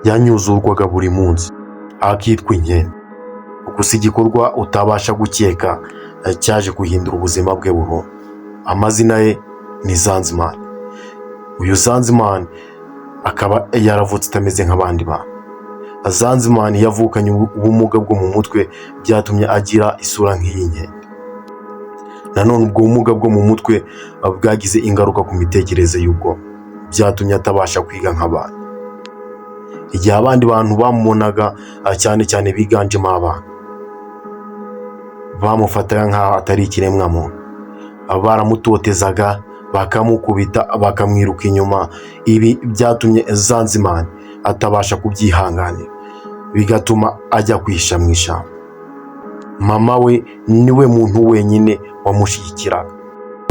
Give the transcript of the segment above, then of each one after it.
yanyuzurwaga buri munsi akitwa inkende. Gusa igikorwa utabasha gukeka cyaje guhindura ubuzima bwe burundu. Amazina ye ni Zanziman. Uyu Zanziman akaba yaravutse atameze nk'abandi bantu. Zanziman yavukanye ubumuga bwo mu mutwe byatumye agira isura nk'iy'inkende. Nanone ubwo bumuga bwo mu mutwe bwagize ingaruka ku mitekerereze y'ubwonko, byatumye atabasha kwiga nk'abandi. Igihe abandi bantu bamubonaga, cyane cyane biganjemo abana, bamufataga nk'aho atari ikiremwa muntu. Baramutotezaga, bakamukubita, bakamwiruka inyuma. Ibi byatumye Zanziman atabasha kubyihanganira, bigatuma ajya kwihisha mu ishyamba. Mama we niwe muntu wenyine wamushyigikiraga.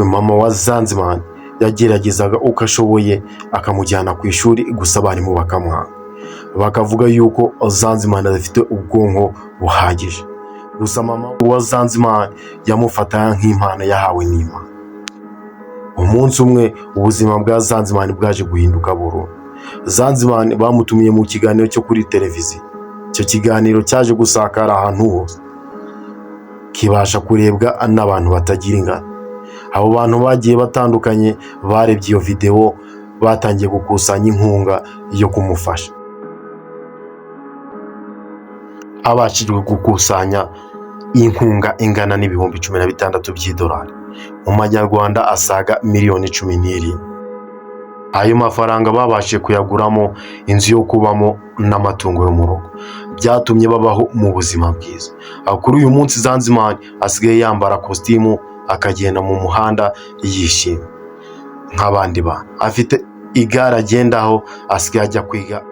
Mama wa Zanziman yageragezaga uko ashoboye akamujyana ku ishuri, gusa abarimu bakamwanga, bakavuga yuko Zanziman adafite ubwonko buhagije. Gusa mama wa Zanziman yamufataga nk'impano yahawe n'Imana. Umunsi umwe ubuzima bwa Zanziman bwaje guhinduka burundu. Zanziman bamutumiye mu kiganiro cyo kuri televiziyo. Icyo kiganiro cyaje gusakara ahantu hose, kibasha kurebwa n'abantu batagira ingano. Abo bantu bagiye batandukanye barebye iyo video, batangiye gukusanya inkunga yo kumufasha. Abashijwe gukusanya inkunga ingana n'ibihumbi 16 by'idolari, mu manyarwanda asaga miliyoni 17. Ayo mafaranga babashije kuyaguramo inzu yo kubamo n'amatungo yo mu rugo, byatumye babaho mu buzima bwiza. Kuri uyu munsi Zanziman asigaye yambara kositimu akagenda mu muhanda yishimye nk'abandi bantu. Afite igare agendaho, asigaye ajya kwiga